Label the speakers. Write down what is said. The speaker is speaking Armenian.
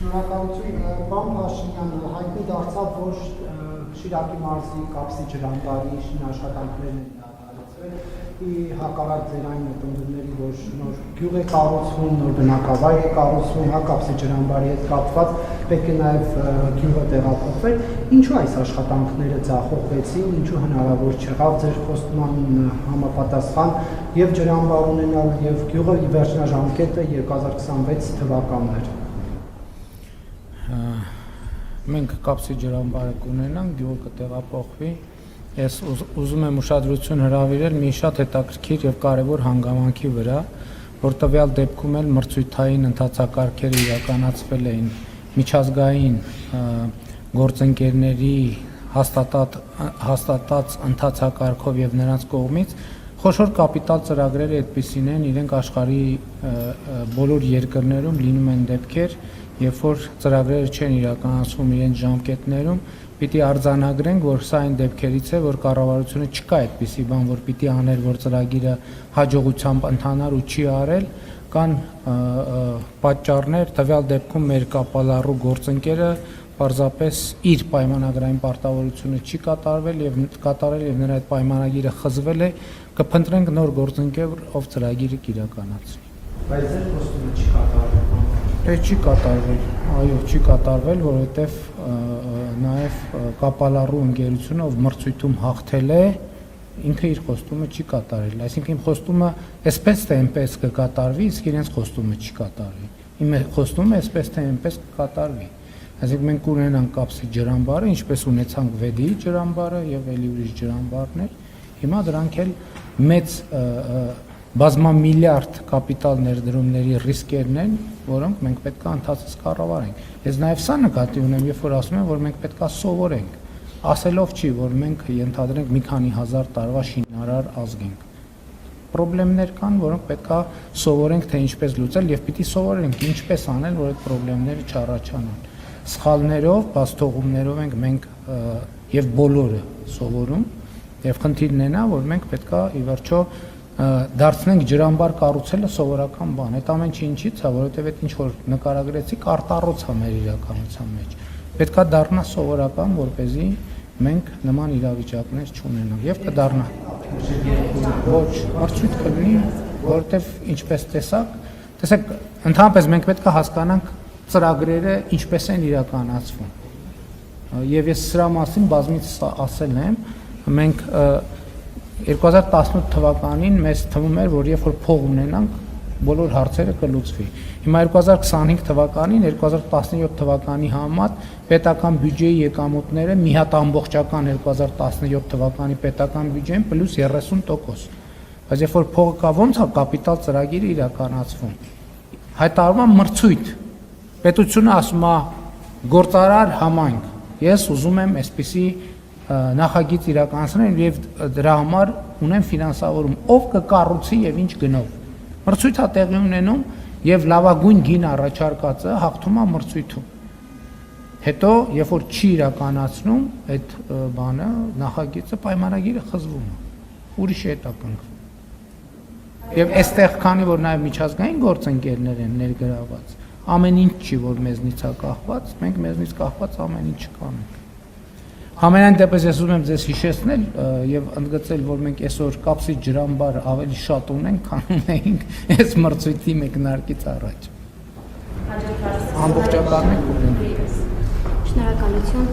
Speaker 1: Շնորհակալություն, պարոն Փաշինյան, հայտնի դարձավ, որ Շիրակի մարզի Կապսի ջրամբարի աշխատանքներն են իրականացվել, հակառակ ձեր այն մտնդումների, որ նոր գյուղ է կառուցվում, նոր բնակավայր է կառուցվում, Կապսի ջրամբարի հետ կապված, պետք է նաև գյուղը տեղափոխվել, ինչու այս աշխատանքները ձախողվեցին, ինչու հնարավոր չեղավ ձեր խոստմանին համապատասխան եւ ջրամբար ունենալ եւ գյուղը վերջնաժամկետը 2026 թվականներ։
Speaker 2: Մենք Կապսի ջրամբարը կունենանք, գյուղը կտեղափոխվի։ Ես ուզում եմ ուշադրություն հրավիրել մի շատ հետաքրքիր եւ կարեւոր հանգամանքի վրա, որ տվյալ դեպքում էլ մրցույթային ընթացակարգերը իրականացվել էին միջազգային գործընկերների հաստատած ընթացակարգով եւ նրանց կողմից խոշոր կապիտալ ծրագրերը այդպիսին են, իրենք աշխարհի բոլոր երկրներում լինում են դեպքեր, երբ որ ծրագրերը չեն իրականացվում իրենց ժամկետներում, պիտի արձանագրենք, որ սա այն դեպքերից է, որ կառավարությունը չկա այդպիսի բան, որ պիտի աներ, որ ծրագիրը հաջողությամբ ընթանար ու չի արել, կան պատճառներ, տվյալ դեպքում մեր կապալառու գործընկերը պարզապես իր պայմանագրային պարտավորությունը չի կատարել եւ նրա այդ պայմանագիրը խզվել է, կփնտրենք նոր գործընկեր, ով ծրագիրը կիրականացնի։
Speaker 1: Բայց ձեր խոստումը չի կատարվել։
Speaker 2: Չի կատարվել, այո, չի կատարվել, որովհետև նաև կապալառու ընկերությունը, ով մրցույթում հաղթել է, ինքը իր խոստումը չի կատարել, այսինքն իմ խոստումը այսպես թե այնպես կկատարվի, իսկ իրենց խոստումը չի կատարվի։ Իմ խոստումը այսպես թե այնպես կկատարվի։ Այսինքն մենք ունենանք Կապսի ջրամբարը, ինչպես ունեցանք Վեդիի ջրամբարը եւ ելի ուրիշ ջրամբարներ, հիմա դրանք էլ մեծ բազմամիլիարդ կապիտալ ներդրումների ռիսկերն են, որոնք մենք պետք է ընթացից կառավարենք։ Ես նաև սա նկատի ունեմ, երբ որ ասում եմ, որ մենք պետք է սովորենք, ասելով չի, որ մենք ենթադրենք մի քանի հազար տարվա շինարար ազգ ենք։ Պրոբլեմներ կան, որոնք պետք է սովորենք, թե ինչպես լուծել եւ պիտի սովորենք ինչպես անել, որ այդ պրոբլեմները չառաջանան։ Սխալներով, բացթողումներով ենք մենք եւ բոլորը սովորում եւ խնդիրն է նա, որ մենք պետք է ի վերջո դարձնենք ջրամբար կառուցելը սովորական բան։ Այդ ամեն ինչի ինչից է, որովհետև այդ ինչ որ նկարագրեցիք արտառոց է մեր իրականության մեջ։ Պետք է դառնա սովորական, որպեսզի մենք նման իրավիճակներ չունենանք եւ կդառնա։ Ոչ, մրցույթ կլինի, որովհետև ինչպես տեսակ, ընդհանրապես մենք պետք է հասկանանք ծրագրերը ինչպես են իրականացվում։ Եվ ես սրա մասին բազմիցս ասել եմ, մենք 2018 թվականին մեզ թվում էր, որ երբ որ փող ունենանք, բոլոր հարցերը կլուծվի։ Հիմա 2025 թվականին, 2017 թվականի համեմատ պետական բյուջեի եկամուտները մի հատ ամբողջական 2017 թվականի պետական բյուջեին պլյուս 30%։ Բայց երբ որ փողը կա, ո՞նց է կապիտալ ծրագիրը իրականացվում։ Հայտարարվում է մրցույթ։ Պետությունը ասում է գործարար համայնք։ Ես ուզում եմ այսպիսի նախագիծ իրականացնել եւ դրա համար ունեն ֆինանսավորում, ով կկառուցի եւ ինչ գնով։ Մրցույթը տեղի ունենում եւ լավագույն գին առաջարկածը հաղթում է մրցույթում։ Հետո, երբ որ չի իրականացնում այդ բանը, նախագիծը պայմանագիրը խզվում է։ Ուրիշ է հետապնդվում։ Եվ այստեղ քանի որ նաեւ միջազգային գործընկերներ են ներգրաված, ամեն ինչ չի որ մեզնից է կախված, մենք մեզնից կախված ամեն ինչ կանենք։ Համենայն դեպս ես ուզում եմ ձեզ հիշեցնել եւ ընդգծել, որ մենք այսօր Կապսի ջրամբարը ավելի շատ ունենք, քան ունեինք այս մրցույթի մեկնարկից առաջ։ Ամբողջական ենք ունենք։
Speaker 3: Շնորհակալություն։